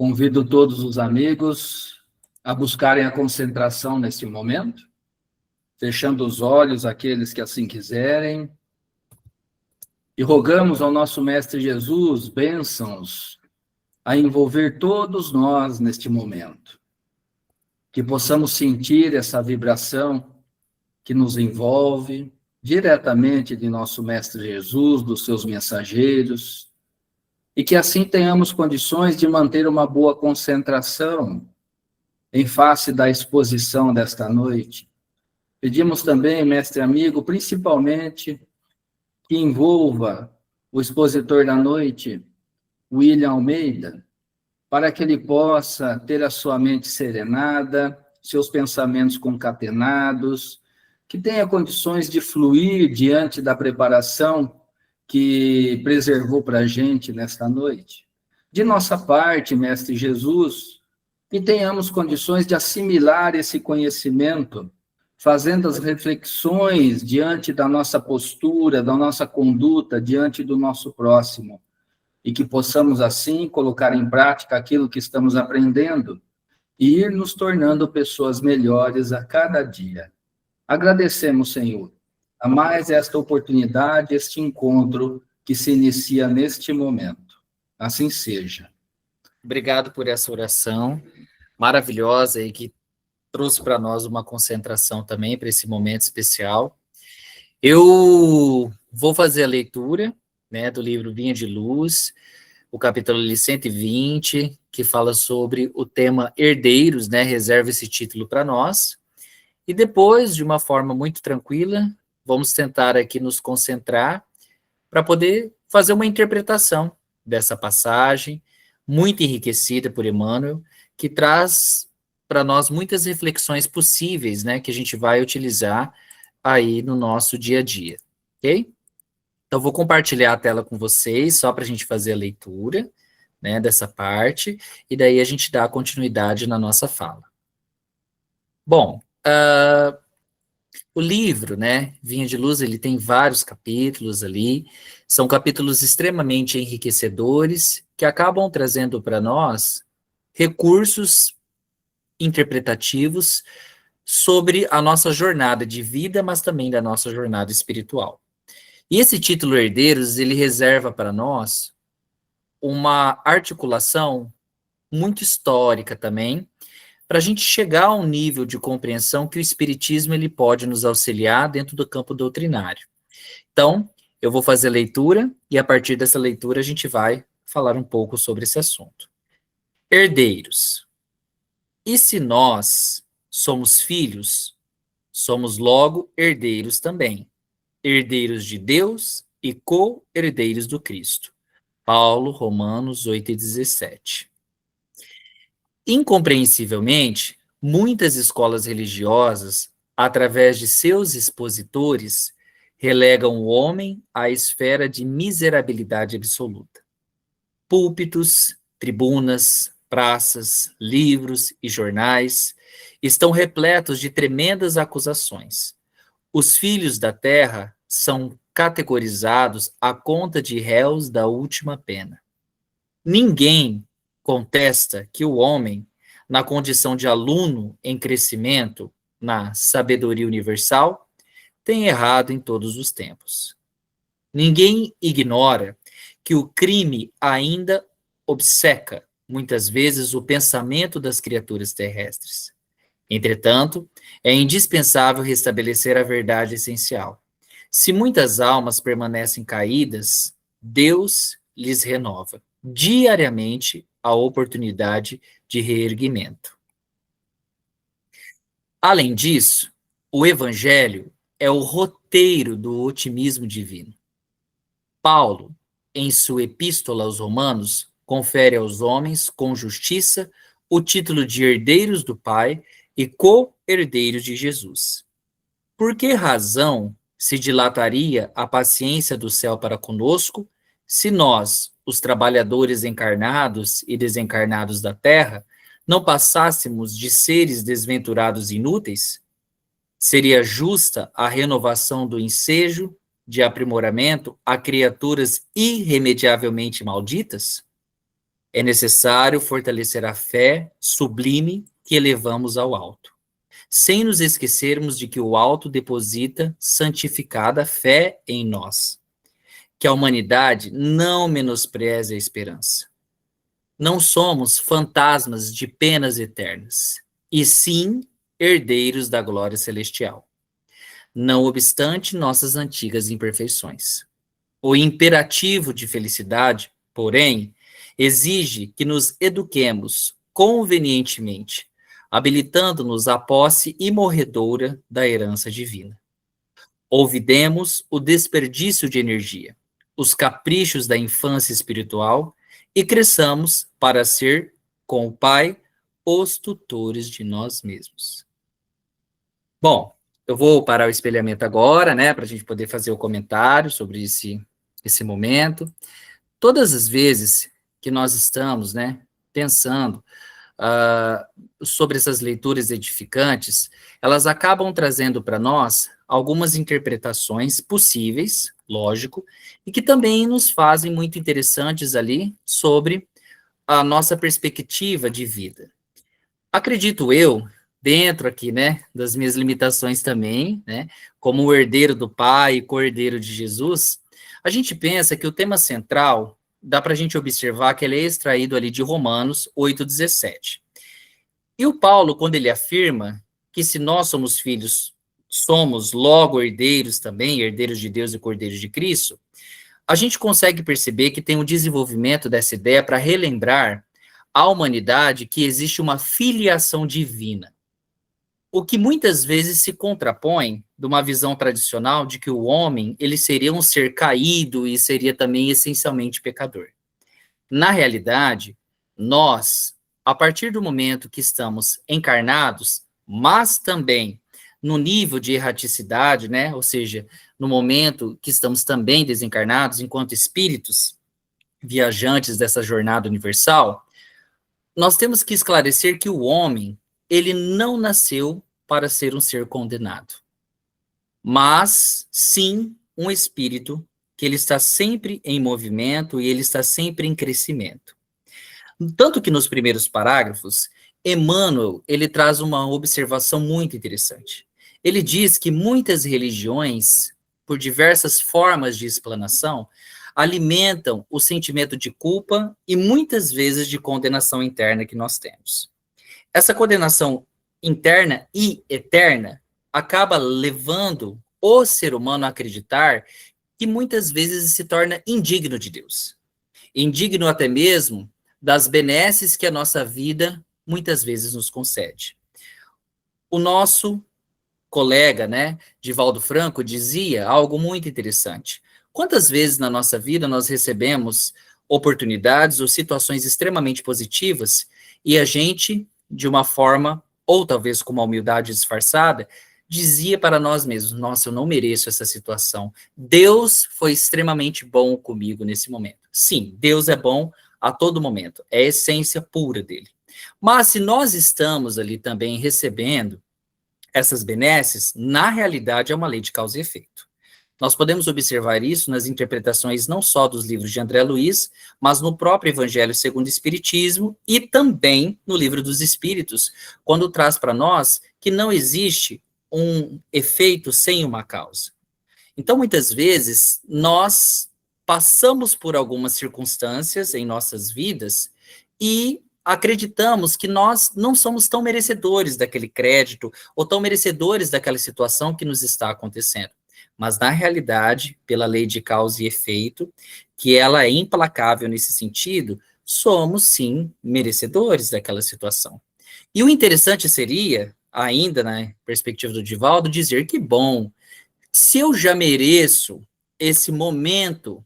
Convido todos os amigos a buscarem a concentração neste momento, fechando os olhos aqueles que assim quiserem, e rogamos ao nosso Mestre Jesus bênçãos a envolver todos nós neste momento, que possamos sentir essa vibração que nos envolve diretamente de nosso Mestre Jesus, dos seus mensageiros, e que assim tenhamos condições de manter uma boa concentração em face da exposição desta noite. Pedimos também, mestre amigo, principalmente que envolva o expositor da noite, William Almeida, para que ele possa ter a sua mente serenada, seus pensamentos concatenados, que tenha condições de fluir diante da preparação que preservou para a gente nesta noite. De nossa parte, Mestre Jesus, que tenhamos condições de assimilar esse conhecimento, fazendo as reflexões diante da nossa postura, da nossa conduta, diante do nosso próximo, e que possamos, assim, colocar em prática aquilo que estamos aprendendo e ir nos tornando pessoas melhores a cada dia. Agradecemos, Senhor, a mais esta oportunidade, este encontro que se inicia neste momento. Assim seja. Obrigado por essa oração maravilhosa e que trouxe para nós uma concentração também para esse momento especial. Eu vou fazer a leitura, né, do livro Vinha de Luz, o capítulo 120, que fala sobre o tema herdeiros, né, reserva esse título para nós. E depois, de uma forma muito tranquila, vamos tentar aqui nos concentrar para poder fazer uma interpretação dessa passagem, muito enriquecida por Emmanuel, que traz para nós muitas reflexões possíveis, né, que a gente vai utilizar aí no nosso dia a dia, ok? Então, vou compartilhar a tela com vocês, só para a gente fazer a leitura, né, dessa parte, e daí a gente dá continuidade na nossa fala. Bom, o livro, né, Vinha de Luz, ele tem vários capítulos ali, são capítulos extremamente enriquecedores, que acabam trazendo para nós recursos interpretativos sobre a nossa jornada de vida, mas também da nossa jornada espiritual. E esse título Herdeiros, ele reserva para nós uma articulação muito histórica também, para a gente chegar a um nível de compreensão que o Espiritismo ele pode nos auxiliar dentro do campo doutrinário. Então, eu vou fazer a leitura, e a partir dessa leitura a gente vai falar um pouco sobre esse assunto. Herdeiros. E se nós somos filhos, somos logo herdeiros também, herdeiros de Deus e co-herdeiros do Cristo. Paulo, Romanos 8:17. Incompreensivelmente, muitas escolas religiosas, através de seus expositores, relegam o homem à esfera de miserabilidade absoluta. Púlpitos, tribunas, praças, livros e jornais estão repletos de tremendas acusações. Os filhos da terra são categorizados à conta de réus da última pena. Ninguém contesta que o homem, na condição de aluno em crescimento na sabedoria universal, tem errado em todos os tempos. Ninguém ignora que o crime ainda obceca, muitas vezes, o pensamento das criaturas terrestres. Entretanto, é indispensável restabelecer a verdade essencial. Se muitas almas permanecem caídas, Deus lhes renova diariamente a oportunidade de reerguimento. Além disso, o Evangelho é o roteiro do otimismo divino. Paulo, em sua epístola aos Romanos, confere aos homens, com justiça, o título de herdeiros do Pai e co-herdeiros de Jesus. Por que razão se dilataria a paciência do céu para conosco, se nós, os trabalhadores encarnados e desencarnados da terra, não passássemos de seres desventurados e inúteis? Seria justa a renovação do ensejo de aprimoramento a criaturas irremediavelmente malditas? É necessário fortalecer a fé sublime que elevamos ao alto, sem nos esquecermos de que o alto deposita santificada fé em nós, que a humanidade não menospreze a esperança. Não somos fantasmas de penas eternas, e sim herdeiros da glória celestial, não obstante nossas antigas imperfeições. O imperativo de felicidade, porém, exige que nos eduquemos convenientemente, habilitando-nos à posse imorredoura da herança divina. Olvidemos o desperdício de energia, os caprichos da infância espiritual e cresçamos para ser, com o Pai, os tutores de nós mesmos. Bom, eu vou parar o espelhamento agora, né, para a gente poder fazer o comentário sobre esse momento. Todas as vezes que nós estamos, né, pensando sobre essas leituras edificantes, elas acabam trazendo para nós algumas interpretações possíveis, lógico, e que também nos fazem muito interessantes ali sobre a nossa perspectiva de vida. Acredito eu, dentro aqui, né, das minhas limitações também, né, como o herdeiro do Pai e co-herdeiro de Jesus, a gente pensa que o tema central, dá para a gente observar que ele é extraído ali de Romanos 8,17. E o Paulo, quando ele afirma que se nós somos filhos, somos logo herdeiros também, herdeiros de Deus e co-herdeiros de Cristo, a gente consegue perceber que tem um desenvolvimento dessa ideia para relembrar à humanidade que existe uma filiação divina. O que muitas vezes se contrapõe de uma visão tradicional de que o homem ele seria um ser caído e seria também essencialmente pecador. Na realidade, nós, a partir do momento que estamos encarnados, mas também no nível de erraticidade, né, ou seja, no momento que estamos também desencarnados enquanto espíritos viajantes dessa jornada universal, nós temos que esclarecer que o homem, ele não nasceu para ser um ser condenado, mas sim um espírito que ele está sempre em movimento e ele está sempre em crescimento. Tanto que nos primeiros parágrafos, Emmanuel, ele traz uma observação muito interessante. Ele diz que muitas religiões, por diversas formas de explanação, alimentam o sentimento de culpa e muitas vezes de condenação interna que nós temos. Essa condenação interna e eterna acaba levando o ser humano a acreditar que muitas vezes se torna indigno de Deus. Indigno até mesmo das benesses que a nossa vida muitas vezes nos concede. O nosso colega, né, Divaldo Franco, dizia algo muito interessante. Quantas vezes na nossa vida nós recebemos oportunidades ou situações extremamente positivas e a gente, de uma forma, ou talvez com uma humildade disfarçada, dizia para nós mesmos, nossa, eu não mereço essa situação. Deus foi extremamente bom comigo nesse momento. Sim, Deus é bom a todo momento, é a essência pura dele. Mas se nós estamos ali também recebendo essas benesses, na realidade é uma lei de causa e efeito. Nós podemos observar isso nas interpretações não só dos livros de André Luiz, mas no próprio Evangelho segundo o Espiritismo e também no Livro dos Espíritos, quando traz para nós que não existe um efeito sem uma causa. Então, muitas vezes, nós passamos por algumas circunstâncias em nossas vidas e acreditamos que nós não somos tão merecedores daquele crédito ou tão merecedores daquela situação que nos está acontecendo. Mas, na realidade, pela lei de causa e efeito, que ela é implacável nesse sentido, somos, sim, merecedores daquela situação. E o interessante seria, ainda na perspectiva do Divaldo, dizer que, bom, se eu já mereço esse momento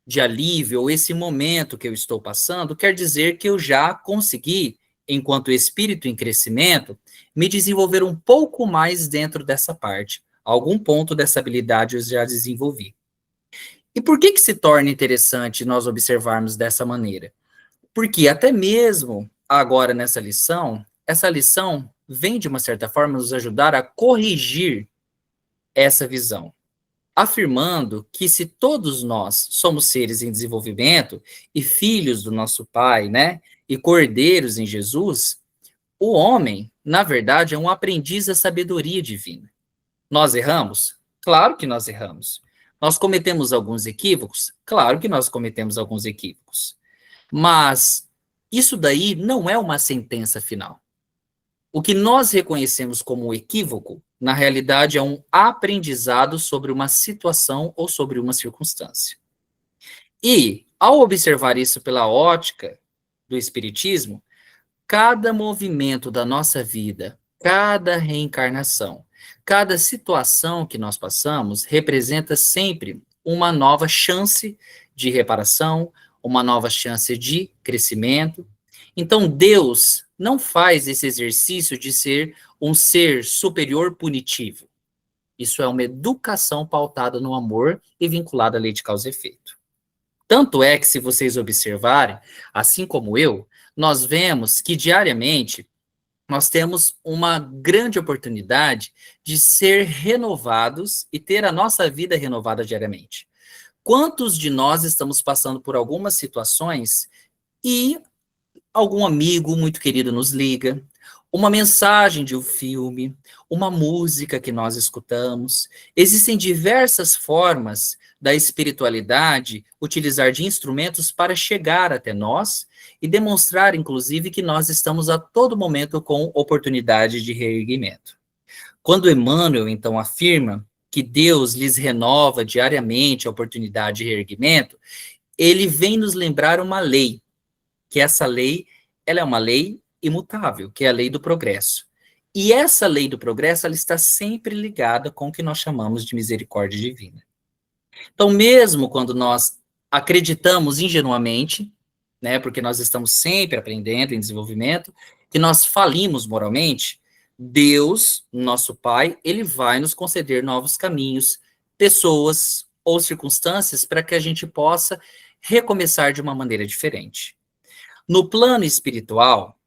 de alívio, ou esse momento que eu estou passando, quer dizer que eu já consegui, enquanto espírito em crescimento, me desenvolver um pouco mais dentro dessa parte. Algum ponto dessa habilidade eu já desenvolvi. E por que se torna interessante nós observarmos dessa maneira? Porque até mesmo agora nessa lição, essa lição vem, de uma certa forma, nos ajudar a corrigir essa visão. afirmando que se todos nós somos seres em desenvolvimento e filhos do nosso Pai, né, e cordeiros em Jesus, o homem, na verdade, é um aprendiz da sabedoria divina. Nós erramos? Claro que nós erramos. Nós cometemos alguns equívocos? Claro que nós cometemos alguns equívocos. Mas isso daí não é uma sentença final. O que nós reconhecemos como equívoco, na realidade, é um aprendizado sobre uma situação ou sobre uma circunstância. E, ao observar isso pela ótica do Espiritismo, cada movimento da nossa vida, cada reencarnação, cada situação que nós passamos representa sempre uma nova chance de reparação, uma nova chance de crescimento. Então, Deus não faz esse exercício de ser um ser superior punitivo. Isso é uma educação pautada no amor e vinculada à lei de causa e efeito. Tanto é que, se vocês observarem, assim como eu, nós vemos que diariamente nós temos uma grande oportunidade de ser renovados e ter a nossa vida renovada diariamente. Quantos de nós estamos passando por algumas situações e algum amigo muito querido nos liga, uma mensagem de um filme, uma música que nós escutamos. Existem diversas formas da espiritualidade utilizar de instrumentos para chegar até nós e demonstrar, inclusive, que nós estamos a todo momento com oportunidade de reerguimento. Quando Emmanuel, então, afirma que Deus lhes renova diariamente a oportunidade de reerguimento, ele vem nos lembrar uma lei, que essa lei, ela é uma lei imutável, que é a lei do progresso. E essa lei do progresso, ela está sempre ligada com o que nós chamamos de misericórdia divina. Então, mesmo quando nós acreditamos ingenuamente, né, porque nós estamos sempre aprendendo em desenvolvimento, que nós falimos moralmente, Deus, nosso Pai, ele vai nos conceder novos caminhos, pessoas ou circunstâncias para que a gente possa recomeçar de uma maneira diferente. No plano espiritual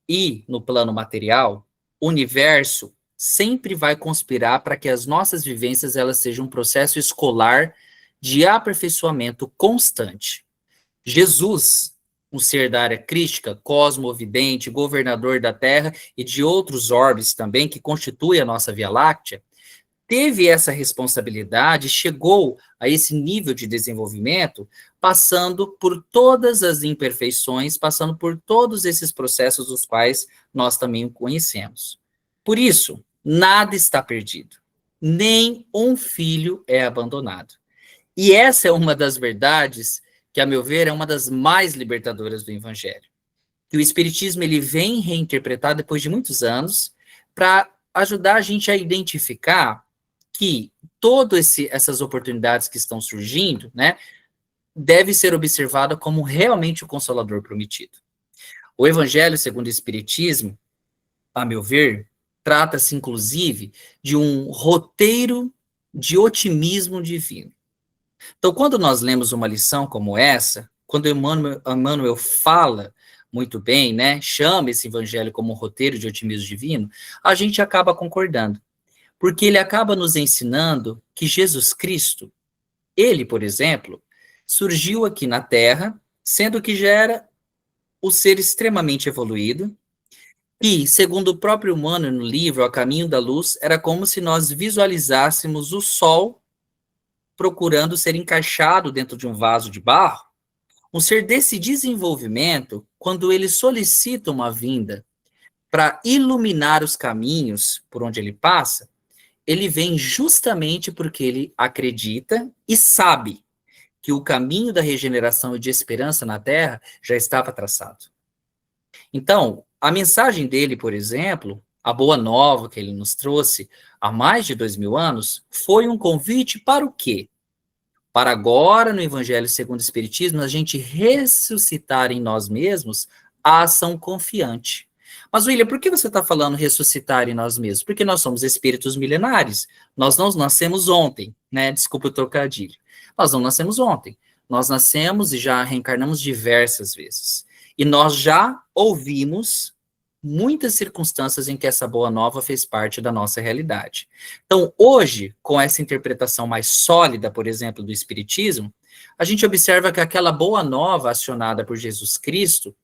e no plano material, o universo sempre vai conspirar para que as nossas vivências elas sejam um processo escolar de aperfeiçoamento constante. Jesus, um ser da área crística, cosmovidente, governador da Terra e de outros orbes também, que constituem a nossa Via Láctea, teve essa responsabilidade, chegou a esse nível de desenvolvimento, passando por todas as imperfeições, passando por todos esses processos dos quais nós também o conhecemos. Por isso, nada está perdido, nem um filho é abandonado. E essa é uma das verdades que, a meu ver, é uma das mais libertadoras do Evangelho. Que o Espiritismo ele vem reinterpretar depois de muitos anos para ajudar a gente a identificar que todas essas oportunidades que estão surgindo, né, deve ser observada como realmente o Consolador prometido. O Evangelho segundo o Espiritismo, a meu ver, trata-se inclusive de um roteiro de otimismo divino. Então, quando nós lemos uma lição como essa, quando Emmanuel fala muito bem, né, chama esse evangelho como um roteiro de otimismo divino, a gente acaba concordando. Porque ele acaba nos ensinando que Jesus Cristo, ele, por exemplo, surgiu aqui na Terra, sendo que já era o ser extremamente evoluído, e, segundo o próprio Emmanuel no livro A Caminho da Luz, era como se nós visualizássemos o Sol procurando ser encaixado dentro de um vaso de barro. Um ser desse desenvolvimento, quando ele solicita uma vinda para iluminar os caminhos por onde ele passa, ele vem justamente porque ele acredita e sabe que o caminho da regeneração e de esperança na Terra já estava traçado. Então, a mensagem dele, por exemplo, a boa nova que ele nos trouxe há mais de 2000 anos, foi um convite para o quê? Para agora, no Evangelho segundo o Espiritismo, a gente ressuscitar em nós mesmos a ação confiante. Mas, William, por que você está falando ressuscitar em nós mesmos? Porque nós somos espíritos milenares. Nós não nascemos ontem, né? Desculpa o trocadilho. Nós não nascemos ontem. Nós nascemos e já reencarnamos diversas vezes. E nós já ouvimos muitas circunstâncias em que essa boa nova fez parte da nossa realidade. Então, hoje, com essa interpretação mais sólida, por exemplo, do Espiritismo, a gente observa que aquela boa nova acionada por Jesus Cristo,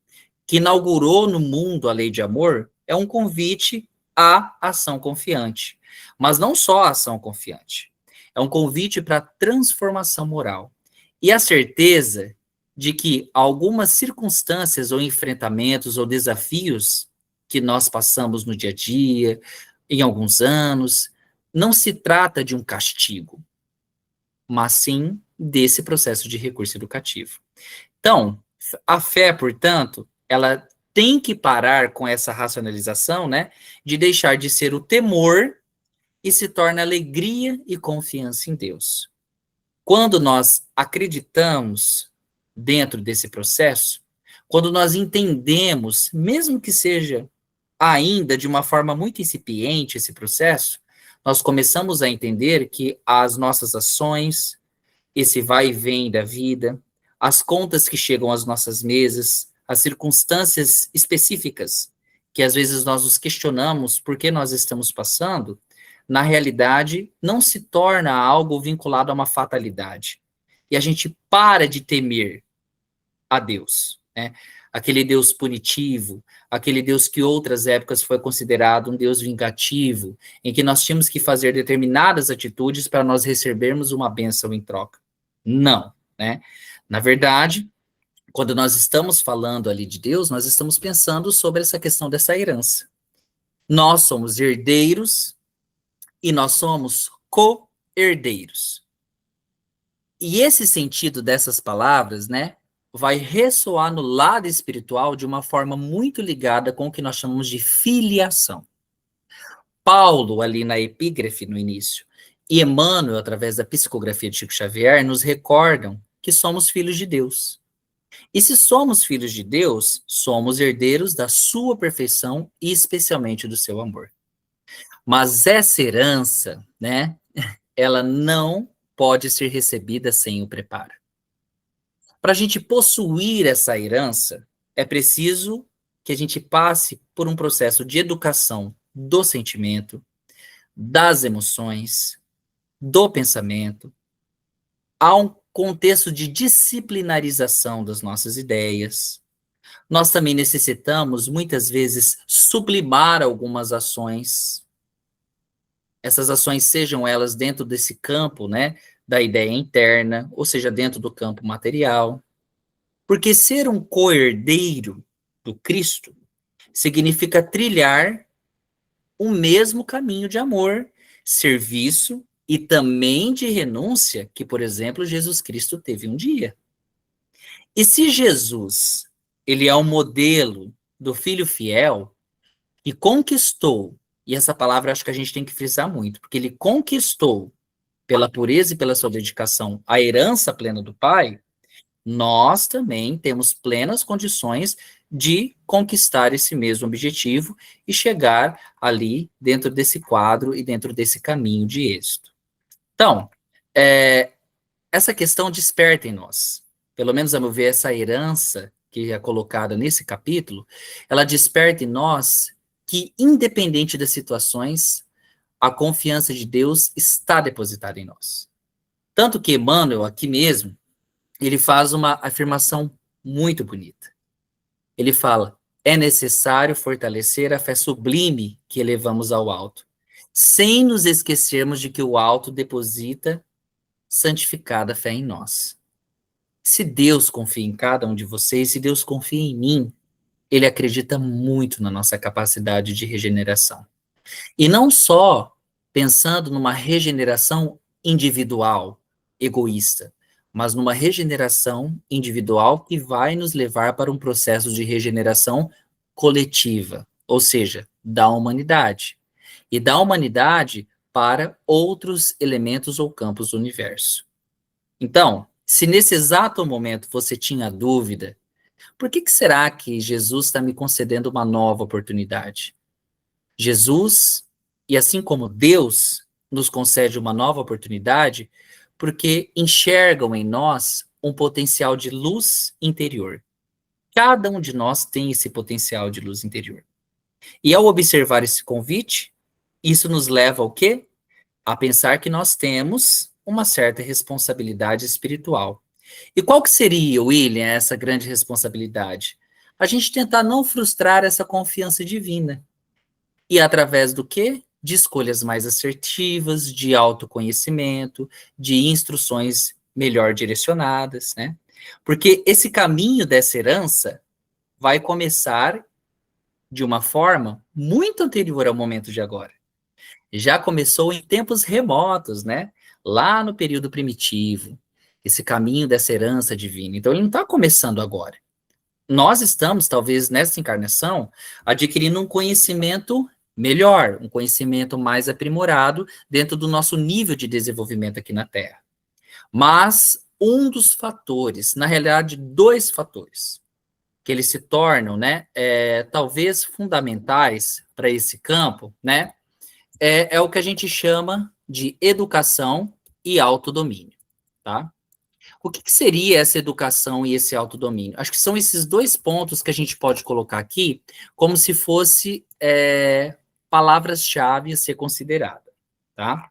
que inaugurou no mundo a lei de amor, é um convite à ação confiante. Mas não só a ação confiante. É um convite para a transformação moral. E a certeza de que algumas circunstâncias ou enfrentamentos ou desafios que nós passamos no dia a dia, em alguns anos, não se trata de um castigo, mas sim desse processo de recurso educativo. Então, a fé, portanto, ela tem que parar com essa racionalização, né, de deixar de ser o temor e se torna alegria e confiança em Deus. Quando nós acreditamos dentro desse processo, quando nós entendemos, mesmo que seja ainda de uma forma muito incipiente esse processo, nós começamos a entender que as nossas ações, esse vai e vem da vida, as contas que chegam às nossas mesas, as circunstâncias específicas que às vezes nós nos questionamos por que nós estamos passando, na realidade não se torna algo vinculado a uma fatalidade. E a gente para de temer a Deus, né? Aquele Deus punitivo, aquele Deus que outras épocas foi considerado um Deus vingativo, em que nós tínhamos que fazer determinadas atitudes para nós recebermos uma bênção em troca. Não, né? Na verdade, quando nós estamos falando ali de Deus, nós estamos pensando sobre essa questão dessa herança. Nós somos herdeiros e nós somos co-herdeiros. E esse sentido dessas palavras, né, vai ressoar no lado espiritual de uma forma muito ligada com o que nós chamamos de filiação. Paulo, ali na epígrafe, no início, e Emmanuel, através da psicografia de Chico Xavier, nos recordam que somos filhos de Deus. E se somos filhos de Deus, somos herdeiros da sua perfeição e especialmente do seu amor. Mas essa herança, né, ela não pode ser recebida sem o preparo. Para a gente possuir essa herança, é preciso que a gente passe por um processo de educação do sentimento, das emoções, do pensamento, há um contexto de disciplinarização das nossas ideias. Nós também necessitamos, muitas vezes, sublimar algumas ações. Essas ações, sejam elas dentro desse campo, né, da ideia interna, ou seja, dentro do campo material. Porque ser um co-herdeiro do Cristo significa trilhar o mesmo caminho de amor, serviço e também de renúncia que, por exemplo, Jesus Cristo teve um dia. E se Jesus, ele é o modelo do filho fiel, que conquistou, e essa palavra acho que a gente tem que frisar muito, porque ele conquistou, pela pureza e pela sua dedicação, a herança plena do Pai, nós também temos plenas condições de conquistar esse mesmo objetivo e chegar ali dentro desse quadro e dentro desse caminho de êxito. Então, essa questão desperta em nós, pelo menos a meu ver, essa herança que é colocada nesse capítulo, ela desperta em nós que, independente das situações, a confiança de Deus está depositada em nós. Tanto que Emmanuel, aqui mesmo, ele faz uma afirmação muito bonita. Ele fala, é necessário fortalecer a fé sublime que elevamos ao alto, sem nos esquecermos de que o alto deposita santificada fé em nós. Se Deus confia em cada um de vocês, se Deus confia em mim, ele acredita muito na nossa capacidade de regeneração. E não só pensando numa regeneração individual, egoísta, mas numa regeneração individual que vai nos levar para um processo de regeneração coletiva, ou seja, da humanidade. E da humanidade para outros elementos ou campos do universo. Então, se nesse exato momento você tinha dúvida, por que será que Jesus está me concedendo uma nova oportunidade? Jesus, e assim como Deus, nos concede uma nova oportunidade, porque enxergam em nós um potencial de luz interior. Cada um de nós tem esse potencial de luz interior. E ao observar esse convite, isso nos leva ao quê? A pensar que nós temos uma certa responsabilidade espiritual. E qual que seria, William, essa grande responsabilidade? A gente tentar não frustrar essa confiança divina. E através do quê? De escolhas mais assertivas, de autoconhecimento, de instruções melhor direcionadas, né? Porque esse caminho dessa herança vai começar de uma forma muito anterior ao momento de agora. Já começou em tempos remotos, né? Lá no período primitivo, esse caminho dessa herança divina. Então, ele não está começando agora. Nós estamos, talvez, nessa encarnação, adquirindo um conhecimento melhor, um conhecimento mais aprimorado dentro do nosso nível de desenvolvimento aqui na Terra. Mas um dos fatores, na realidade, dois fatores, que eles se tornam, né, talvez fundamentais para esse campo, né, é o que a gente chama de educação e autodomínio, tá? O que seria essa educação e esse autodomínio? Acho que são esses dois pontos que a gente pode colocar aqui como se fosse palavras-chave a ser considerada, tá?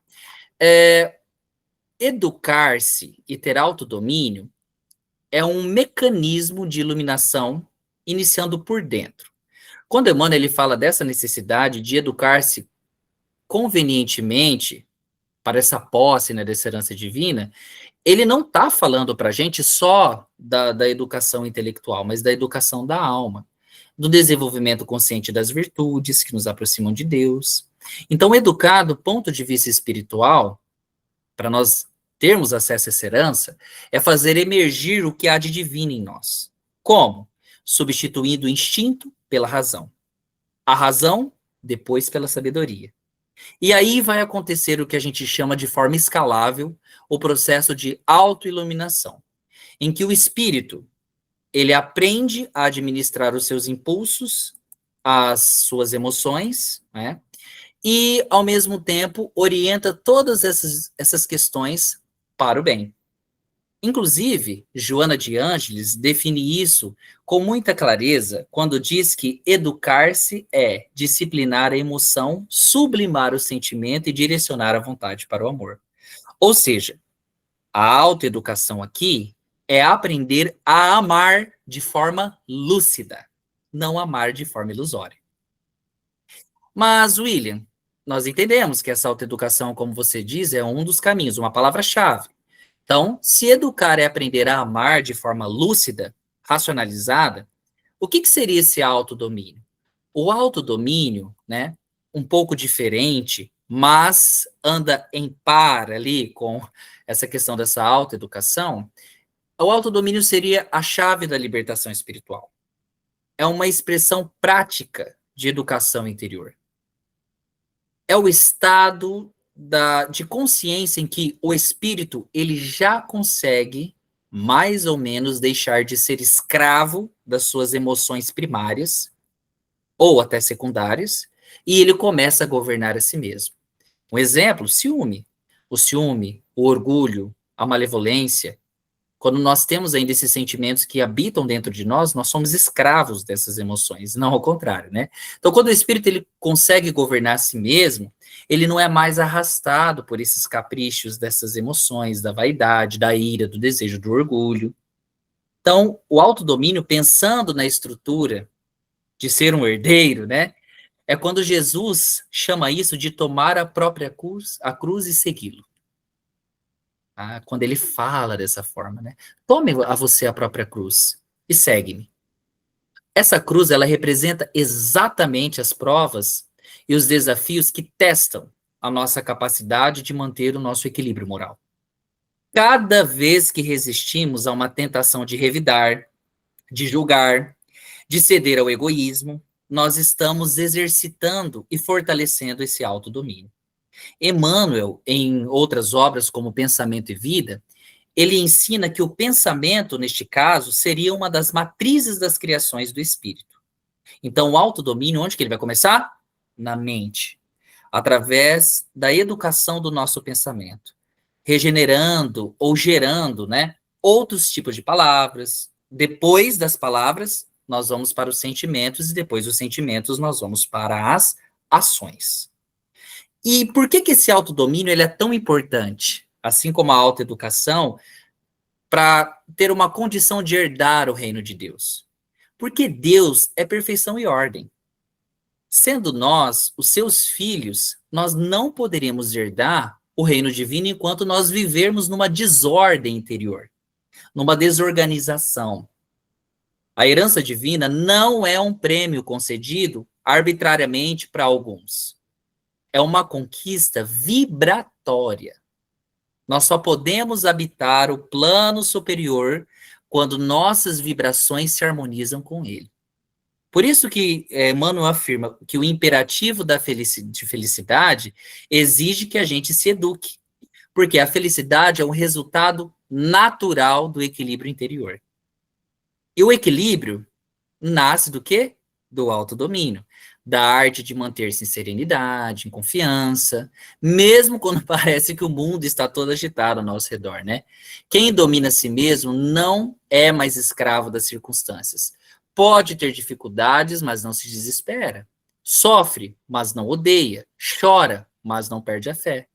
Educar-se e ter autodomínio é um mecanismo de iluminação iniciando por dentro. Quando Emmanuel ele fala dessa necessidade de educar-se convenientemente para essa posse, né, dessa herança divina, ele não está falando para a gente só da educação intelectual, mas da educação da alma, do desenvolvimento consciente das virtudes que nos aproximam de Deus. Então, educar do ponto de vista espiritual, para nós termos acesso a essa herança, é fazer emergir o que há de divino em nós. Como? Substituindo o instinto pela razão. A razão, depois pela sabedoria. E aí vai acontecer o que a gente chama de forma escalável, o processo de autoiluminação, em que o espírito, ele aprende a administrar os seus impulsos, as suas emoções, né? E, ao mesmo tempo, orienta todas essas questões para o bem. Inclusive, Joana de Ângeles define isso com muita clareza quando diz que educar-se é disciplinar a emoção, sublimar o sentimento e direcionar a vontade para o amor. Ou seja, a autoeducação aqui é aprender a amar de forma lúcida, não amar de forma ilusória. Mas, William, nós entendemos que essa autoeducação, como você diz, é um dos caminhos, uma palavra-chave. Então, se educar é aprender a amar de forma lúcida, racionalizada, o que seria esse autodomínio? O autodomínio, né, um pouco diferente, mas anda em par ali com essa questão dessa autoeducação, o autodomínio seria a chave da libertação espiritual. É uma expressão prática de educação interior. É o estado de consciência em que o espírito ele já consegue mais ou menos deixar de ser escravo das suas emoções primárias ou até secundárias e ele começa a governar a si mesmo. Um exemplo, ciúme. O ciúme, o orgulho, a malevolência. Quando nós temos ainda esses sentimentos que habitam dentro de nós, nós somos escravos dessas emoções, não ao contrário, né? Então, quando o espírito ele consegue governar a si mesmo, ele não é mais arrastado por esses caprichos dessas emoções, da vaidade, da ira, do desejo, do orgulho. Então, o autodomínio, pensando na estrutura de ser um herdeiro, né? É quando Jesus chama isso de tomar a própria cruz, a cruz e segui-lo. Quando ele fala dessa forma, né? Tome a você a própria cruz e segue-me. Essa cruz, ela representa exatamente as provas e os desafios que testam a nossa capacidade de manter o nosso equilíbrio moral. Cada vez que resistimos a uma tentação de revidar, de julgar, de ceder ao egoísmo, nós estamos exercitando e fortalecendo esse autodomínio. Emmanuel, em outras obras como Pensamento e Vida, ele ensina que o pensamento, neste caso, seria uma das matrizes das criações do espírito. Então, o autodomínio, onde que ele vai começar? Na mente, através da educação do nosso pensamento, regenerando ou gerando, né, outros tipos de palavras. Depois das palavras, nós vamos para os sentimentos, e depois dos sentimentos nós vamos para as ações. E por que esse autodomínio ele é tão importante, assim como a autoeducação, para ter uma condição de herdar o reino de Deus? Porque Deus é perfeição e ordem. Sendo nós, os seus filhos, nós não poderíamos herdar o reino divino enquanto nós vivermos numa desordem interior, numa desorganização. A herança divina não é um prêmio concedido arbitrariamente para alguns. É uma conquista vibratória. Nós só podemos habitar o plano superior quando nossas vibrações se harmonizam com ele. Por isso que Emmanuel afirma que o imperativo de felicidade exige que a gente se eduque, porque a felicidade é um resultado natural do equilíbrio interior. E o equilíbrio nasce do quê? Do autodomínio, da arte de manter-se em serenidade, em confiança, mesmo quando parece que o mundo está todo agitado ao nosso redor, né? Quem domina a si mesmo não é mais escravo das circunstâncias. Pode ter dificuldades, mas não se desespera. Sofre, mas não odeia. Chora, mas não perde a fé.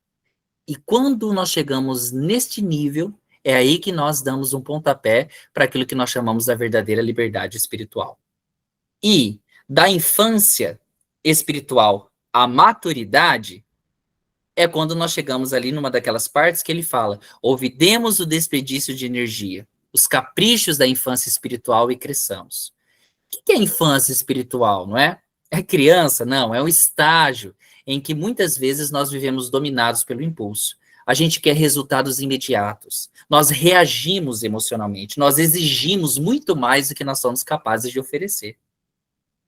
E quando nós chegamos neste nível, é aí que nós damos um pontapé para aquilo que nós chamamos da verdadeira liberdade espiritual. E da infância espiritual à maturidade é quando nós chegamos ali numa daquelas partes que ele fala: ouvidemos o desperdício de energia, os caprichos da infância espiritual e cresçamos. O que é infância espiritual, não é? É criança? Não, é um estágio em que muitas vezes nós vivemos dominados pelo impulso. A gente quer resultados imediatos. Nós reagimos emocionalmente. Nós exigimos muito mais do que nós somos capazes de oferecer.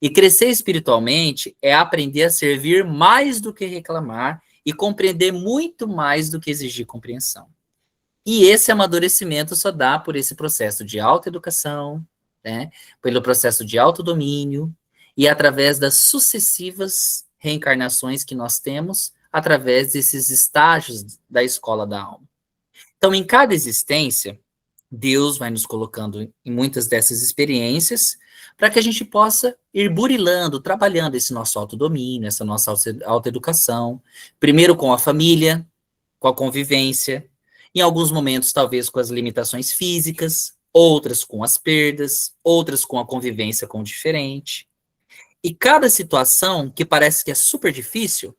E crescer espiritualmente é aprender a servir mais do que reclamar e compreender muito mais do que exigir compreensão. E esse amadurecimento só dá por esse processo de autoeducação, né, pelo processo de autodomínio e através das sucessivas reencarnações que nós temos, através desses estágios da escola da alma. Então, em cada existência, Deus vai nos colocando em muitas dessas experiências para que a gente possa ir burilando, trabalhando esse nosso autodomínio, essa nossa autoeducação, primeiro com a família, com a convivência, em alguns momentos talvez com as limitações físicas, outras com as perdas, outras com a convivência com o diferente. E cada situação que parece que é super difícil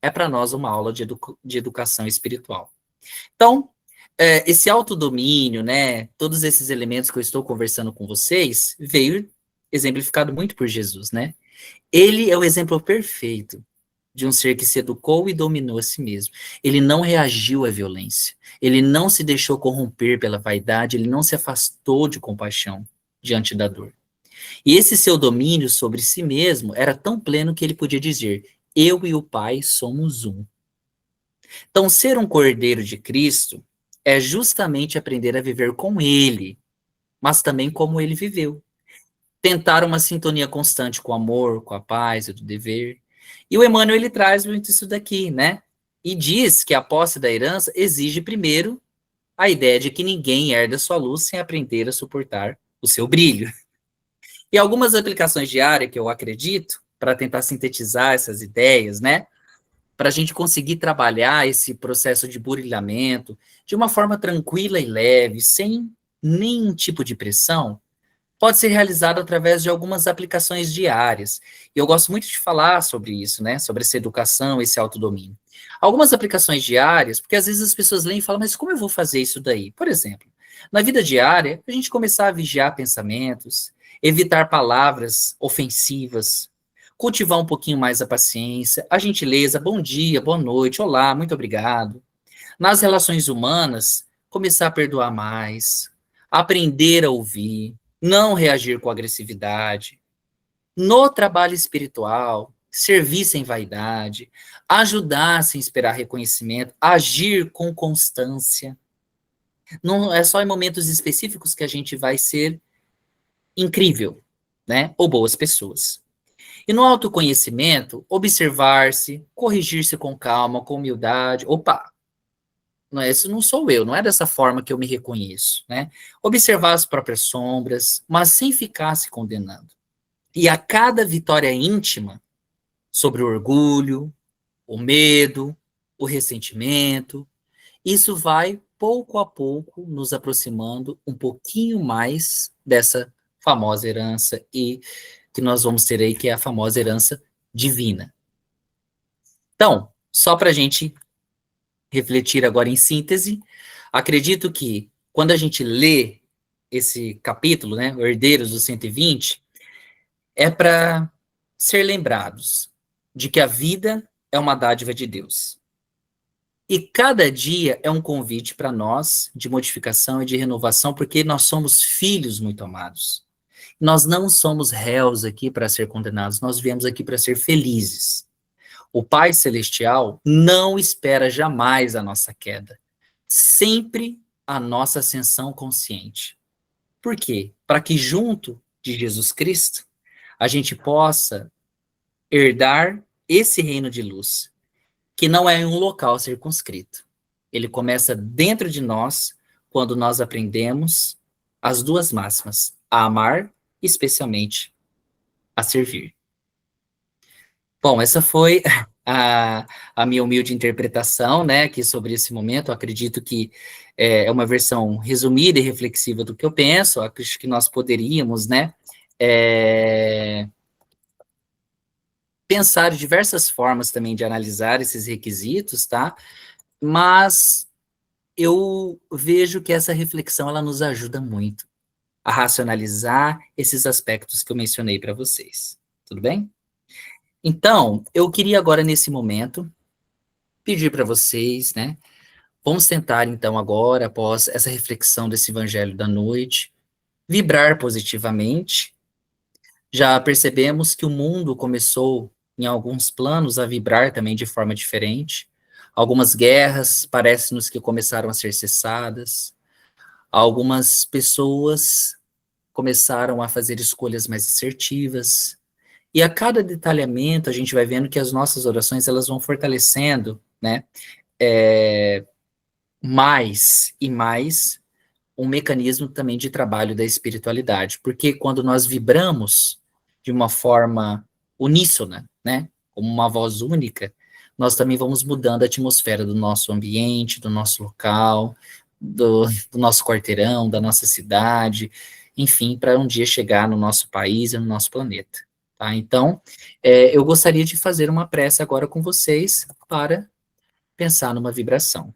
é para nós uma aula de educação espiritual. Então, esse autodomínio, né, todos esses elementos que eu estou conversando com vocês, veio exemplificado muito por Jesus, né? Ele é o exemplo perfeito de um ser que se educou e dominou a si mesmo. Ele não reagiu à violência. Ele não se deixou corromper pela vaidade, ele não se afastou de compaixão diante da dor. E esse seu domínio sobre si mesmo era tão pleno que ele podia dizer: eu e o Pai somos um. Então, ser um cordeiro de Cristo é justamente aprender a viver com ele, mas também como ele viveu. Tentar uma sintonia constante com o amor, com a paz, o dever. E o Emmanuel, ele traz muito isso daqui, né? E diz que a posse da herança exige primeiro a ideia de que ninguém herda sua luz sem aprender a suportar o seu brilho. E algumas aplicações diárias que eu acredito, para tentar sintetizar essas ideias, né? Para a gente conseguir trabalhar esse processo de burilhamento de uma forma tranquila e leve, sem nenhum tipo de pressão, pode ser realizado através de algumas aplicações diárias. E eu gosto muito de falar sobre isso, né? Sobre essa educação, esse autodomínio. Algumas aplicações diárias, porque às vezes as pessoas leem e falam, mas como eu vou fazer isso daí? Por exemplo, na vida diária, a gente começar a vigiar pensamentos, evitar palavras ofensivas, cultivar um pouquinho mais a paciência, a gentileza, bom dia, boa noite, olá, muito obrigado. Nas relações humanas, começar a perdoar mais, aprender a ouvir, não reagir com agressividade. No trabalho espiritual, servir sem vaidade, ajudar sem esperar reconhecimento, agir com constância. Não é só em momentos específicos que a gente vai ser incrível, né? Ou boas pessoas. E no autoconhecimento, observar-se, corrigir-se com calma, com humildade. Opa! não é, esse não sou eu, não é dessa forma que eu me reconheço, né? Observar as próprias sombras, mas sem ficar se condenando. E a cada vitória íntima sobre o orgulho, o medo, o ressentimento, isso vai, pouco a pouco, nos aproximando um pouquinho mais dessa famosa herança e que nós vamos ter aí, que é a famosa herança divina. Então, só para a gente refletir agora em síntese, acredito que quando a gente lê esse capítulo, né, Herdeiros do 120, é para ser lembrados de que a vida é uma dádiva de Deus. E cada dia é um convite para nós de modificação e de renovação, porque nós somos filhos muito amados. Nós não somos réus aqui para ser condenados, nós viemos aqui para ser felizes. O Pai Celestial não espera jamais a nossa queda, sempre a nossa ascensão consciente. Por quê? Para que junto de Jesus Cristo, a gente possa herdar esse reino de luz, que não é em um local circunscrito. Ele começa dentro de nós, quando nós aprendemos as duas máximas, a amar, especialmente a servir. Bom, essa foi a minha humilde interpretação, né, aqui sobre esse momento. Eu acredito que é uma versão resumida e reflexiva do que eu penso. Eu acho que nós poderíamos, né, pensar de diversas formas também de analisar esses requisitos, tá? Mas eu vejo que essa reflexão ela nos ajuda muito a racionalizar esses aspectos que eu mencionei para vocês. Tudo bem? Então, eu queria agora, nesse momento, pedir para vocês, né? Vamos tentar, então, agora, após essa reflexão desse Evangelho da noite, vibrar positivamente. Já percebemos que o mundo começou, em alguns planos, a vibrar também de forma diferente. Algumas guerras parece-nos que começaram a ser cessadas. Algumas pessoas começaram a fazer escolhas mais assertivas. E a cada detalhamento, a gente vai vendo que as nossas orações, elas vão fortalecendo, né, mais e mais um mecanismo também de trabalho da espiritualidade. Porque quando nós vibramos de uma forma uníssona, né, como uma voz única, nós também vamos mudando a atmosfera do nosso ambiente, do nosso local, do nosso quarteirão, da nossa cidade, enfim, para um dia chegar no nosso país e no nosso planeta. Tá? Então, eu gostaria de fazer uma prece agora com vocês para pensar numa vibração.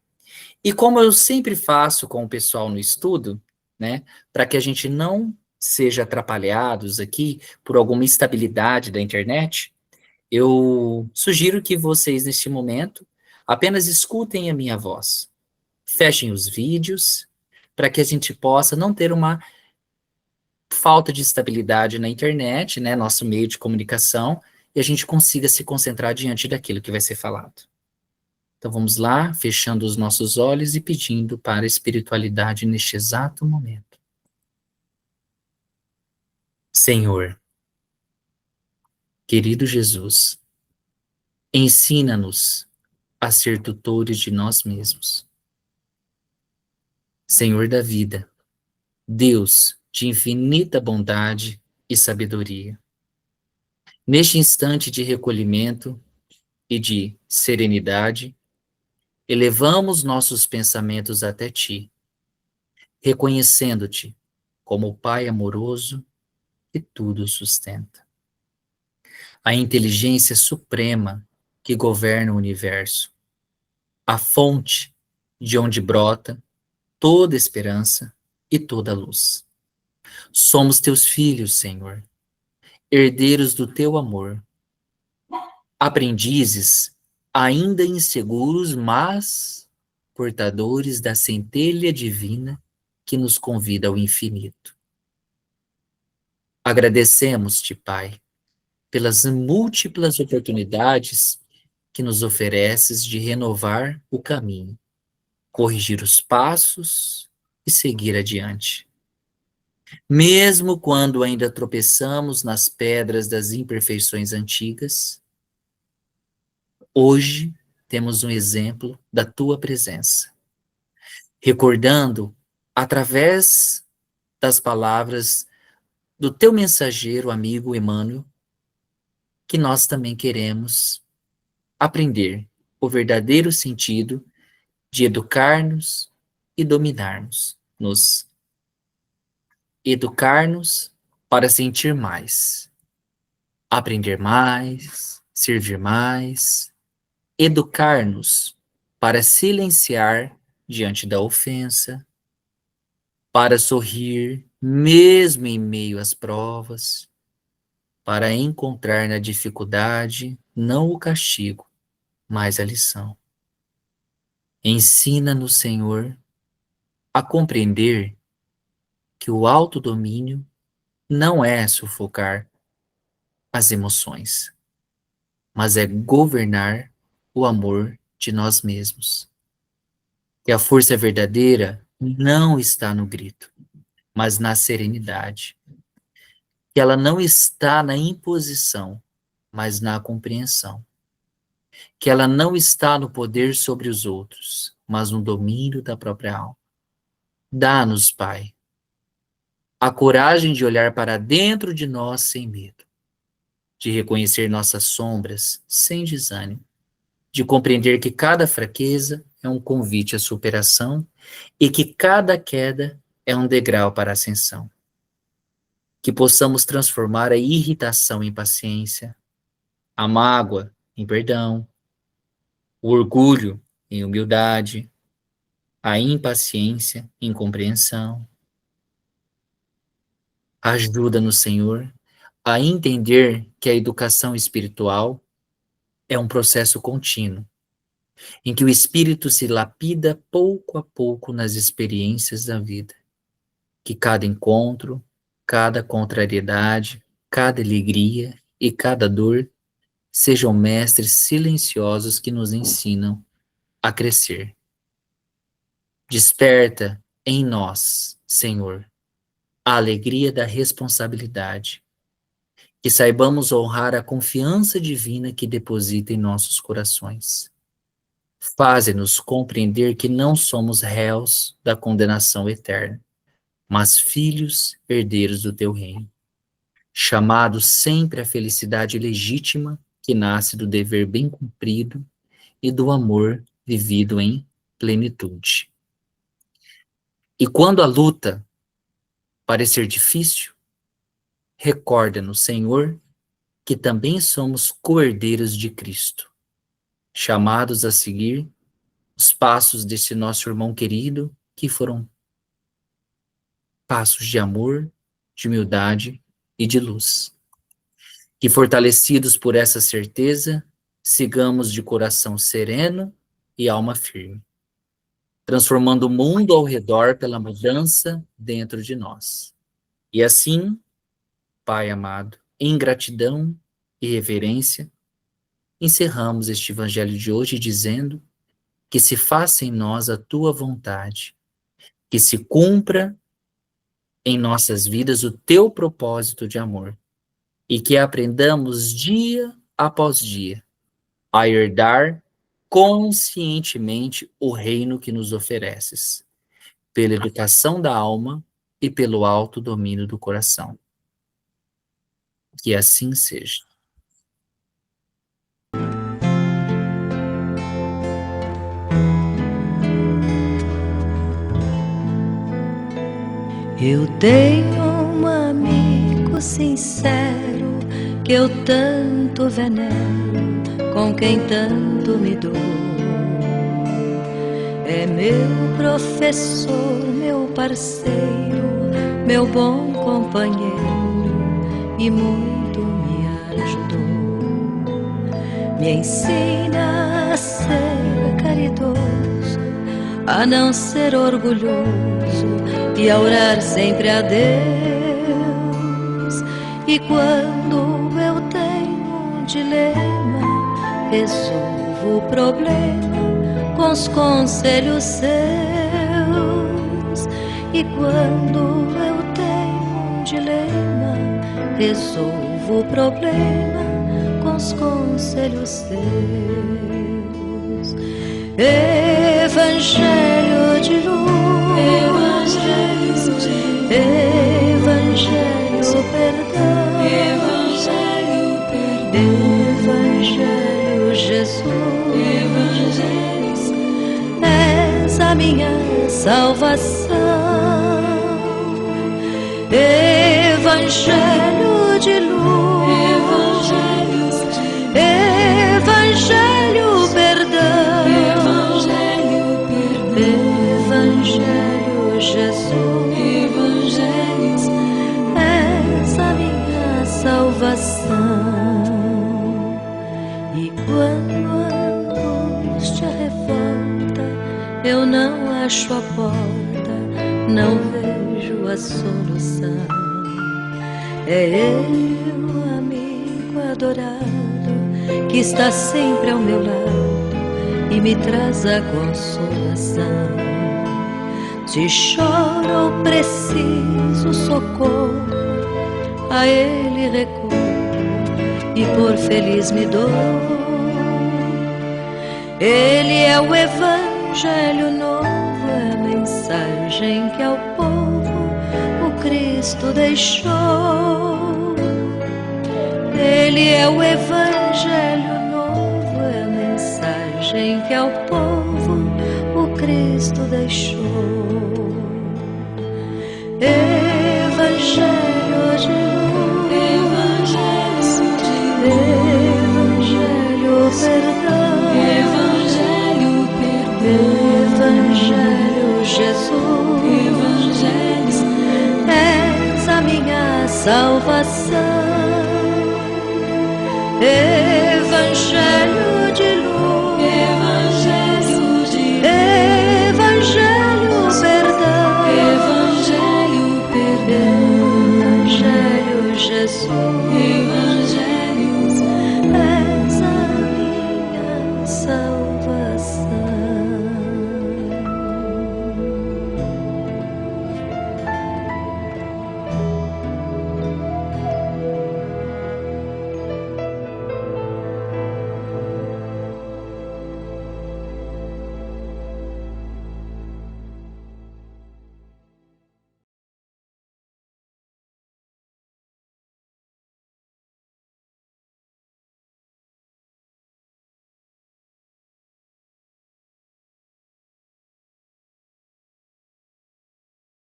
E como eu sempre faço com o pessoal no estudo, né, para que a gente não seja atrapalhados aqui por alguma instabilidade da internet, eu sugiro que vocês, neste momento, apenas escutem a minha voz. Fechem os vídeos, para que a gente possa não ter uma falta de estabilidade na internet, né, nosso meio de comunicação, e a gente consiga se concentrar diante daquilo que vai ser falado. Então vamos lá, fechando os nossos olhos e pedindo para a espiritualidade neste exato momento. Senhor, querido Jesus, ensina-nos a ser tutores de nós mesmos. Senhor da vida, Deus de infinita bondade e sabedoria. Neste instante de recolhimento e de serenidade, elevamos nossos pensamentos até Ti, reconhecendo-te como o Pai amoroso que tudo sustenta. A inteligência suprema que governa o universo, a fonte de onde brota toda esperança e toda luz. Somos teus filhos, Senhor, herdeiros do teu amor, aprendizes ainda inseguros, mas portadores da centelha divina que nos convida ao infinito. Agradecemos-te, Pai, pelas múltiplas oportunidades que nos ofereces de renovar o caminho, corrigir os passos e seguir adiante. Mesmo quando ainda tropeçamos nas pedras das imperfeições antigas, hoje temos um exemplo da tua presença. recordando através das palavras do teu mensageiro amigo Emmanuel, que nós também queremos aprender o verdadeiro sentido de educar-nos e dominarmos-nos. Educar-nos para sentir mais, aprender mais, servir mais, educar-nos para silenciar diante da ofensa, para sorrir mesmo em meio às provas, para encontrar na dificuldade não o castigo, mas a lição. Ensina-nos, Senhor, a compreender que o autodomínio não é sufocar as emoções, mas é governar o amor de nós mesmos. Que a força verdadeira não está no grito, mas na serenidade. Que ela não está na imposição, mas na compreensão. Que ela não está no poder sobre os outros, mas no domínio da própria alma. Dá-nos, Pai, a coragem de olhar para dentro de nós sem medo, de reconhecer nossas sombras sem desânimo, de compreender que cada fraqueza é um convite à superação e que cada queda é um degrau para a ascensão. Que possamos transformar a irritação em paciência, a mágoa em perdão, o orgulho em humildade, a impaciência em compreensão. Ajuda-nos, Senhor, a entender que a educação espiritual é um processo contínuo, em que o espírito se lapida pouco a pouco nas experiências da vida. Que cada encontro, cada contrariedade, cada alegria e cada dor sejam mestres silenciosos que nos ensinam a crescer. Desperta em nós, Senhor, a alegria da responsabilidade, que saibamos honrar a confiança divina que deposita em nossos corações. Faze-nos compreender que não somos réus da condenação eterna, mas filhos herdeiros do teu reino, chamados sempre à felicidade legítima que nasce do dever bem cumprido e do amor vivido em plenitude. E quando a luta parecer difícil, recorda-nos, Senhor, que também somos co-herdeiros de Cristo, chamados a seguir os passos desse nosso irmão querido, que foram passos de amor, de humildade e de luz. Que, fortalecidos por essa certeza, sigamos de coração sereno e alma firme, transformando o mundo ao redor pela mudança dentro de nós. E assim, Pai amado, em gratidão e reverência, encerramos este evangelho de hoje dizendo que se faça em nós a tua vontade, que se cumpra em nossas vidas o teu propósito de amor, e que aprendamos dia após dia a herdar conscientemente o reino que nos ofereces, pela educação da alma e pelo alto domínio do coração. Que assim seja. Eu tenho um amigo sincero que eu tanto venero, com quem tanto me dou. É meu professor, meu parceiro, meu bom companheiro e muito me ajudou. Me ensina a ser caridoso, a não ser orgulhoso e a orar sempre a Deus. E quando eu tenho um dilema, resolvo o problema com os conselhos seus. E quando eu tenho um dilema, resolvo o problema com os conselhos seus. Evangelho de luz, Evangelho, perdão, Evangelho, Jesus, és a minha salvação. Evangelho de luz, Evangelho, perdão, Evangelho, Jesus, és a minha salvação. E quando a angústia revolta, eu não acho a porta, não vejo a solução. É Ele, o amigo adorado, que está sempre ao meu lado e me traz a consolação. Se choro ou preciso socorro, a Ele recorro e por feliz me dou. Ele é o Evangelho novo, é a mensagem que ao povo o Cristo deixou. Ele é o Evangelho novo, é a mensagem que ao povo o Cristo deixou. Evangelho de luz, Evangelho, perdão, Evangelho, Jesus, és a minha salvação. Evangelho de luz, Evangelho, perdão, Evangelho, Jesus.